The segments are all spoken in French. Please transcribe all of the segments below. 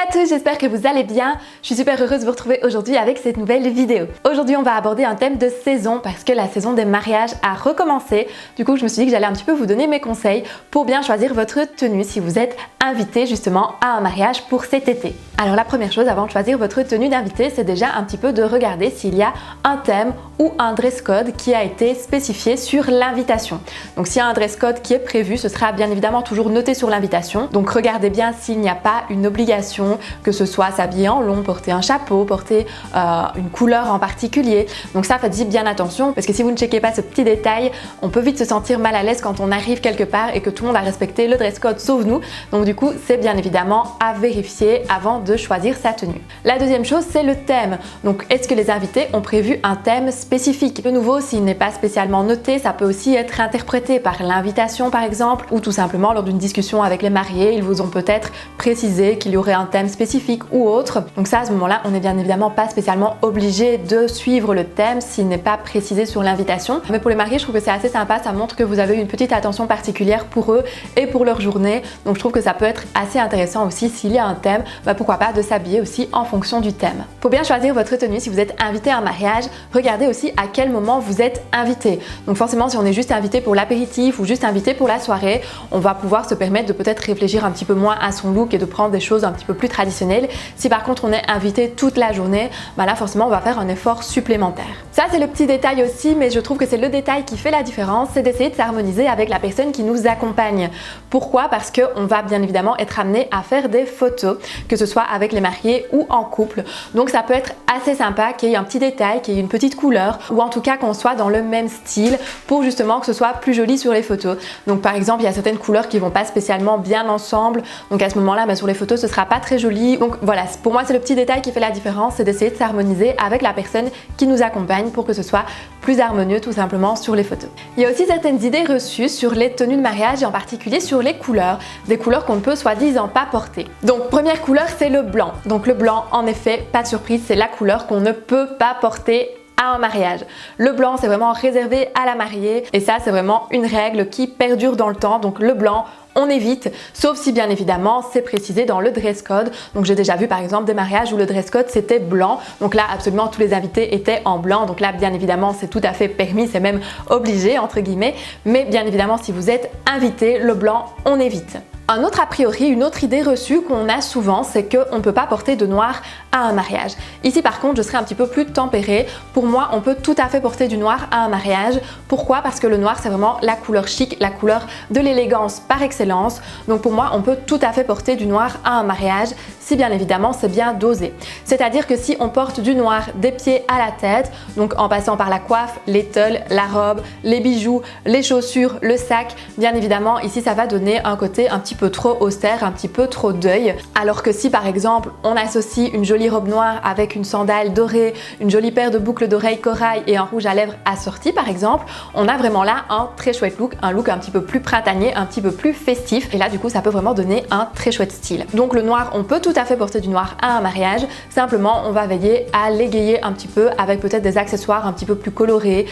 à tous, j'espère que vous allez bien. Je suis super heureuse de vous retrouver aujourd'hui avec cette nouvelle vidéo. Aujourd'hui, on va aborder un thème de saison parce que la saison des mariages a recommencé. Du coup, je me suis dit que j'allais un petit peu vous donner mes conseils pour bien choisir votre tenue si vous êtes invité justement à un mariage pour cet été. Alors la première chose avant de choisir votre tenue d'invité, c'est déjà un petit peu de regarder s'il y a un thème ou un dress code qui a été spécifié sur l'invitation. Donc s'il y a un dress code qui est prévu, ce sera bien évidemment toujours noté sur l'invitation. Donc regardez bien s'il n'y a pas une obligation, que ce soit s'habiller en long, porter un chapeau, porter une couleur en particulier. Donc ça, faites-y bien attention parce que si vous ne checkez pas ce petit détail, on peut vite se sentir mal à l'aise quand on arrive quelque part et que tout le monde a respecté le dress code sauf nous. Donc du coup, c'est bien évidemment à vérifier avant de choisir sa tenue. La deuxième chose, c'est le thème. Donc est-ce que les invités ont prévu un thème spécifique? De nouveau, s'il n'est pas spécialement noté, ça peut aussi être interprété par l'invitation par exemple, ou tout simplement lors d'une discussion avec les mariés, ils vous ont peut-être précisé qu'il y aurait un thème spécifique ou autre. Donc ça, à ce moment-là, on n'est bien évidemment pas spécialement obligé de suivre le thème s'il n'est pas précisé sur l'invitation. Mais pour les mariés, je trouve que c'est assez sympa, ça montre que vous avez une petite attention particulière pour eux et pour leur journée. Donc je trouve que ça peut être assez intéressant aussi s'il y a un thème, pourquoi pas de s'habiller aussi en fonction du thème. Pour bien choisir votre tenue, si vous êtes invité à un mariage, regardez aussi à quel moment vous êtes invité. Donc forcément, si on est juste invité pour l'apéritif ou juste invité pour la soirée, on va pouvoir se permettre de peut-être réfléchir un petit peu moins à son look et de prendre des choses un petit peu plus traditionnelles. Si par contre on est invité toute la journée, là forcément on va faire un effort supplémentaire. Ça c'est le petit détail aussi, mais je trouve que c'est le détail qui fait la différence, c'est d'essayer de s'harmoniser avec la personne qui nous accompagne. Pourquoi? Parce qu'on va bien évidemment être amené à faire des photos, que ce soit avec les mariés ou en couple. Donc ça peut être assez sympa qu'il y ait un petit détail, qu'il y ait une petite couleur, ou en tout cas qu'on soit dans le même style pour justement que ce soit plus joli sur les photos. Donc par exemple, il y a certaines couleurs qui vont pas spécialement bien ensemble, donc à ce moment-là, sur les photos, ce sera pas très joli. Donc voilà, pour moi, c'est le petit détail qui fait la différence, c'est d'essayer de s'harmoniser avec la personne qui nous accompagne pour que ce soit plus harmonieux tout simplement sur les photos. Il y a aussi certaines idées reçues sur les tenues de mariage et en particulier sur les couleurs, des couleurs qu'on ne peut soi-disant pas porter. Donc première couleur, c'est le blanc. Donc le blanc, en effet, pas de surprise, c'est la couleur qu'on ne peut pas porter à un mariage. Le blanc, c'est vraiment réservé à la mariée et ça, c'est vraiment une règle qui perdure dans le temps. Donc le blanc, on évite, sauf si bien évidemment c'est précisé dans le dress code. Donc j'ai déjà vu par exemple des mariages où le dress code c'était blanc. Donc là absolument tous les invités étaient en blanc. Donc là bien évidemment c'est tout à fait permis, c'est même obligé entre guillemets. Mais bien évidemment si vous êtes invité, le blanc on évite. Un autre a priori, une autre idée reçue qu'on a souvent, c'est qu'on ne peut pas porter de noir à un mariage. Ici par contre, je serai un petit peu plus tempérée. Pour moi, on peut tout à fait porter du noir à un mariage. Pourquoi? Parce que le noir, c'est vraiment la couleur chic, la couleur de l'élégance par excellence. Donc pour moi, on peut tout à fait porter du noir à un mariage, si bien évidemment c'est bien dosé. C'est-à-dire que si on porte du noir des pieds à la tête, donc en passant par la coiffe, l'étole, la robe, les bijoux, les chaussures, le sac, bien évidemment ici ça va donner un côté un petit peu trop austère, un petit peu trop deuil. Alors que si par exemple on associe une jolie robe noire avec une sandale dorée, une jolie paire de boucles d'oreilles corail et un rouge à lèvres assorti par exemple, on a vraiment là un très chouette look, un look un petit peu plus printanier, un petit peu plus festif et là du coup ça peut vraiment donner un très chouette style. Donc le noir, on peut tout à fait porter du noir à un mariage, simplement on va veiller à l'égayer un petit peu avec peut-être des accessoires un petit peu plus colorés,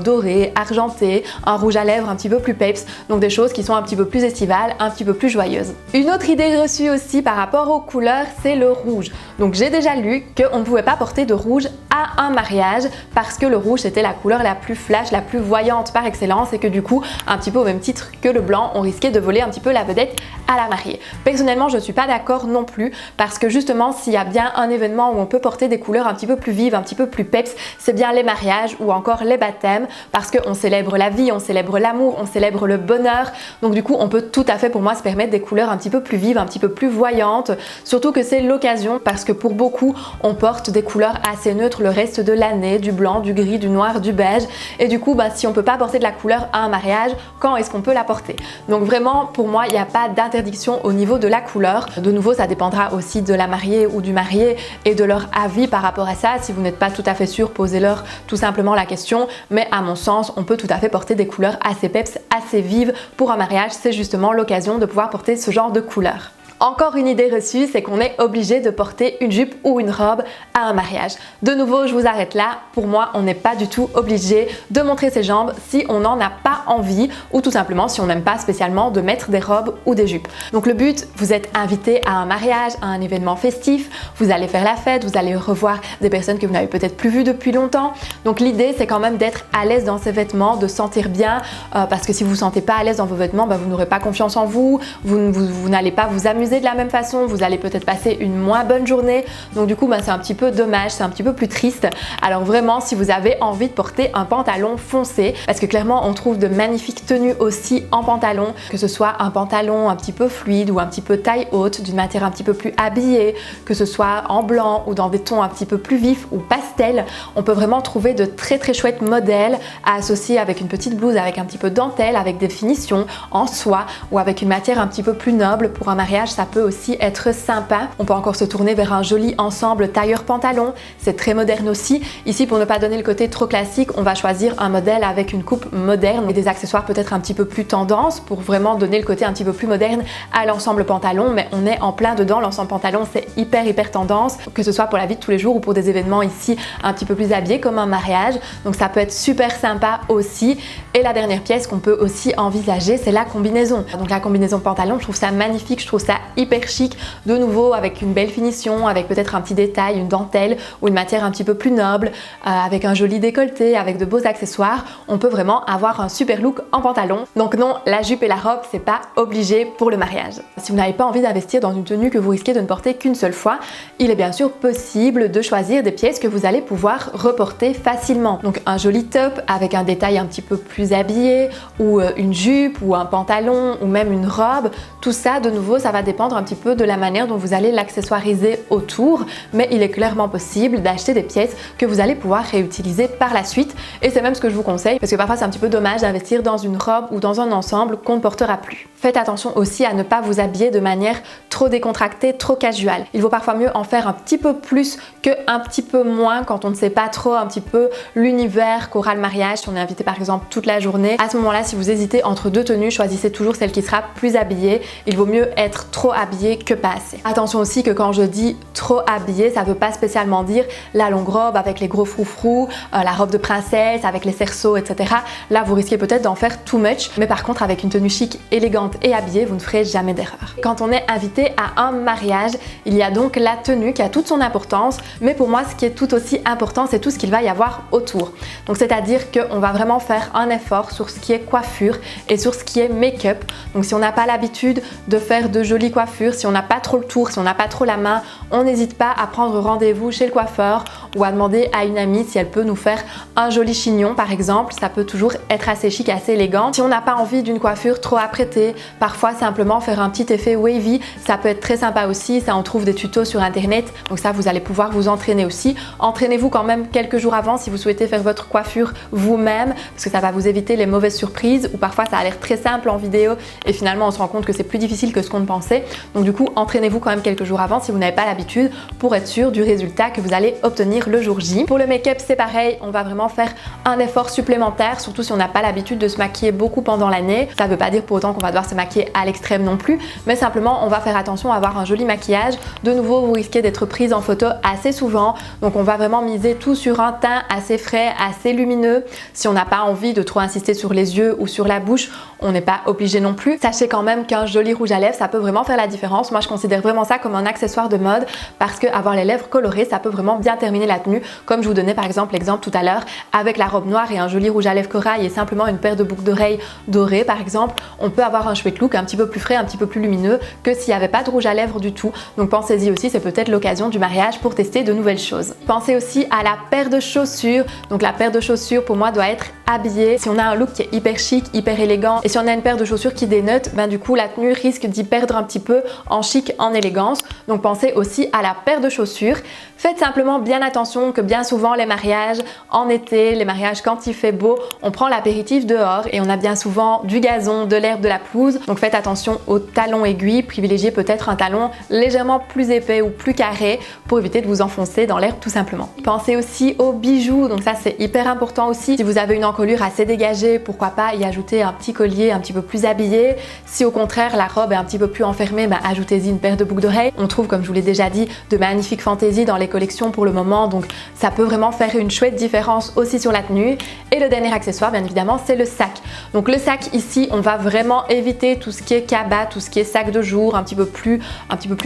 dorés, argentés, un rouge à lèvres un petit peu plus peps, donc des choses qui sont un petit peu plus estivales, un petit peu plus joyeuse. Une autre idée reçue aussi par rapport aux couleurs, c'est le rouge. Donc j'ai déjà lu qu'on ne pouvait pas porter de rouge à un mariage parce que le rouge c'était la couleur la plus flash, la plus voyante par excellence et que du coup, un petit peu au même titre que le blanc, on risquait de voler un petit peu la vedette à la mariée. Personnellement, je ne suis pas d'accord non plus parce que justement, s'il y a bien un événement où on peut porter des couleurs un petit peu plus vives, un petit peu plus peps, c'est bien les mariages ou encore les baptêmes parce qu'on célèbre la vie, on célèbre l'amour, on célèbre le bonheur. Donc du coup, on peut tout à fait pour moi se permettre des couleurs un petit peu plus vives, un petit peu plus voyantes, surtout que c'est l'occasion parce que pour beaucoup on porte des couleurs assez neutres le reste de l'année, du blanc, du gris, du noir, du beige et du coup si on peut pas porter de la couleur à un mariage, quand est-ce qu'on peut la porter? Donc vraiment pour moi il n'y a pas d'interdiction au niveau de la couleur. De nouveau ça dépendra aussi de la mariée ou du marié et de leur avis par rapport à ça. Si vous n'êtes pas tout à fait sûr, posez-leur tout simplement la question, mais à mon sens on peut tout à fait porter des couleurs assez peps, assez vives pour un mariage, c'est justement l'occasion de pouvoir porter ce genre de couleurs. Encore une idée reçue, c'est qu'on est obligé de porter une jupe ou une robe à un mariage. De nouveau, je vous arrête là. Pour moi, on n'est pas du tout obligé de montrer ses jambes si on n'en a pas envie ou tout simplement si on n'aime pas spécialement de mettre des robes ou des jupes. Donc le but, vous êtes invité à un mariage, à un événement festif, vous allez faire la fête, vous allez revoir des personnes que vous n'avez peut-être plus vues depuis longtemps. Donc l'idée, c'est quand même d'être à l'aise dans ses vêtements, de sentir bien, parce que si vous ne vous sentez pas à l'aise dans vos vêtements, vous n'aurez pas confiance en vous, vous n'allez pas vous amuser de la même façon, vous allez peut-être passer une moins bonne journée. Donc du coup, c'est un petit peu dommage, c'est un petit peu plus triste. Alors vraiment, si vous avez envie de porter un pantalon foncé, parce que clairement, on trouve de magnifiques tenues aussi en pantalon, que ce soit un pantalon un petit peu fluide ou un petit peu taille haute, d'une matière un petit peu plus habillée, que ce soit en blanc ou dans des tons un petit peu plus vifs ou pastel, on peut vraiment trouver de très très chouettes modèles à associer avec une petite blouse, avec un petit peu de dentelle, avec des finitions en soie ou avec une matière un petit peu plus noble. Pour un mariage, ça peut aussi être sympa. On peut encore se tourner vers un joli ensemble tailleur-pantalon, c'est très moderne aussi. Ici, pour ne pas donner le côté trop classique, on va choisir un modèle avec une coupe moderne et des accessoires peut-être un petit peu plus tendance pour vraiment donner le côté un petit peu plus moderne à l'ensemble pantalon, mais on est en plein dedans. L'ensemble pantalon, c'est hyper tendance, que ce soit pour la vie de tous les jours ou pour des événements ici un petit peu plus habillés comme un mariage. Donc ça peut être super sympa aussi. Et la dernière pièce qu'on peut aussi envisager, c'est la combinaison. Donc la combinaison pantalon, je trouve ça magnifique, je trouve ça hyper chic, de nouveau avec une belle finition, avec peut-être un petit détail, une dentelle ou une matière un petit peu plus noble, avec un joli décolleté, avec de beaux accessoires. On peut vraiment avoir un super look en pantalon. Donc non, la jupe et la robe, c'est pas obligé pour le mariage. Si vous n'avez pas envie d'investir dans une tenue que vous risquez de ne porter qu'une seule fois, il est bien sûr possible de choisir des pièces que vous allez pouvoir reporter facilement. Donc un joli top avec un détail un petit peu plus habillé, ou une jupe ou un pantalon ou même une robe. Tout ça, de nouveau, ça va dépendre un petit peu de la manière dont vous allez l'accessoiriser autour, mais il est clairement possible d'acheter des pièces que vous allez pouvoir réutiliser par la suite, et c'est même ce que je vous conseille parce que parfois c'est un petit peu dommage d'investir dans une robe ou dans un ensemble qu'on ne portera plus. Faites attention aussi à ne pas vous habiller de manière trop décontractée, trop casual. Il vaut parfois mieux en faire un petit peu plus que un petit peu moins quand on ne sait pas trop un petit peu l'univers qu'aura le mariage. Si on est invité par exemple toute la journée, à ce moment-là, si vous hésitez entre deux tenues, choisissez toujours celle qui sera plus habillée. Il vaut mieux être trop habillé que pas assez. Attention aussi que quand je dis trop habillé, ça veut pas spécialement dire la longue robe avec les gros froufrous, la robe de princesse avec les cerceaux, etc. Là, vous risquez peut-être d'en faire too much, mais par contre, avec une tenue chic, élégante et habillée, vous ne ferez jamais d'erreur. Quand on est invité à un mariage, il y a donc la tenue qui a toute son importance, mais pour moi, ce qui est tout aussi important, c'est tout ce qu'il va y avoir autour. Donc, c'est-à-dire qu'on va vraiment faire un effort sur ce qui est coiffure et sur ce qui est make-up. Donc, si on n'a pas l'habitude de faire de jolies coiffures, si on n'a pas trop le tour, si on n'a pas trop la main, on n'hésite pas à prendre rendez-vous chez le coiffeur ou à demander à une amie si elle peut nous faire un joli chignon, par exemple. Ça peut toujours être assez chic, assez élégant. Si on n'a pas envie d'une coiffure trop apprêtée, parfois simplement faire un petit effet wavy, ça peut être très sympa aussi. Ça, on trouve des tutos sur internet, donc ça, vous allez pouvoir vous entraîner aussi. Entraînez-vous quand même quelques jours avant si vous souhaitez faire votre coiffure vous-même, parce que ça va vous éviter les mauvaises surprises, ou parfois ça a l'air très simple en vidéo et finalement on se rend compte que c'est plus difficile que ce qu'on pensait. Donc du coup, entraînez-vous quand même quelques jours avant si vous n'avez pas l'habitude, pour être sûr du résultat que vous allez obtenir le jour J. Pour le make-up, c'est pareil, on va vraiment faire un effort supplémentaire, surtout si on n'a pas l'habitude de se maquiller beaucoup pendant l'année. Ça ne veut pas dire pour autant qu'on va devoir se maquiller à l'extrême non plus, mais simplement on va faire attention à avoir un joli maquillage. De nouveau, vous risquez d'être prise en photo assez souvent, donc on va vraiment miser tout sur un teint assez frais, assez lumineux. Si on n'a pas envie de trop insister sur les yeux ou sur la bouche, on n'est pas obligé non plus. Sachez quand même qu'un joli rouge à lèvres, ça peut vraiment faire la différence. Moi, je considère vraiment ça comme un accessoire de mode, parce que avoir les lèvres colorées, ça peut vraiment bien terminer la tenue, comme je vous donnais par exemple l'exemple tout à l'heure avec la robe noire et un joli rouge à lèvres corail et simplement une paire de boucles d'oreilles dorées par exemple. On peut avoir un chouette look un petit peu plus frais, un petit peu plus lumineux que s'il n'y avait pas de rouge à lèvres du tout. Donc pensez-y aussi, c'est peut-être l'occasion du mariage pour tester de nouvelles choses. Pensez aussi à la paire de chaussures. Donc la paire de chaussures pour moi doit être habillée. Si on a un look qui est hyper chic, hyper élégant, et si on a une paire de chaussures qui dénote, du coup la tenue risque d'y perdre un petit peu en chic, en élégance. Donc pensez aussi à la paire de chaussures. Faites simplement bien attention que bien souvent les mariages en été, les mariages quand il fait beau, on prend l'apéritif dehors et on a bien souvent du gazon, de l'herbe, de la pelouse. Donc faites attention aux talons aiguilles, privilégiez peut-être un talon légèrement plus épais ou plus carré pour éviter de vous enfoncer dans l'herbe tout simplement. Pensez aussi aux bijoux, donc ça c'est hyper important aussi. Si vous avez une encolure assez dégagée, pourquoi pas y ajouter un petit collier un petit peu plus habillé. Si au contraire la robe est un petit peu plus enfermée, ajoutez-y une paire de boucles d'oreilles. On trouve, comme je vous l'ai déjà dit, de magnifiques fantaisies dans les collections pour le moment, donc ça peut vraiment faire une chouette différence aussi sur la tenue. Et le dernier accessoire, bien évidemment, c'est le sac. Donc le sac ici, on va vraiment éviter tout ce qui est cabas, tout ce qui est sac de jour, un petit peu plus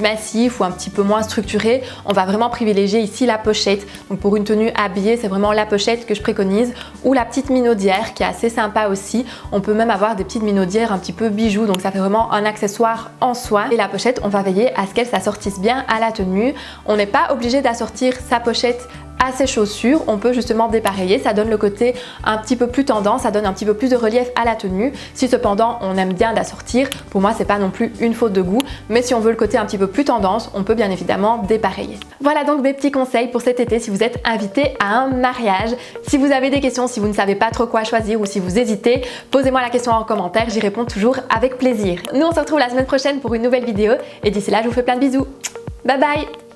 massif ou un petit peu moins structuré. On va vraiment privilégier ici la pochette. Donc pour une tenue habillée, c'est vraiment la pochette que je préconise, ou la petite minaudière qui est assez sympa aussi. On peut même avoir des petites minaudières un petit peu bijoux, donc ça fait vraiment un accessoire en soi. Et la pochette, on va veiller à ce qu'elle s'assortisse bien à la tenue. On n'est pas obligé d'assortir sa pochette à ses chaussures, on peut justement dépareiller, ça donne le côté un petit peu plus tendance, ça donne un petit peu plus de relief à la tenue. Si cependant on aime bien d'assortir, pour moi c'est pas non plus une faute de goût, mais si on veut le côté un petit peu plus tendance, on peut bien évidemment dépareiller. Voilà donc mes petits conseils pour cet été si vous êtes invité à un mariage. Si vous avez des questions, si vous ne savez pas trop quoi choisir ou si vous hésitez, posez-moi la question en commentaire, j'y réponds toujours avec plaisir. Nous on se retrouve la semaine prochaine pour une nouvelle vidéo et d'ici là je vous fais plein de bisous. Bye bye!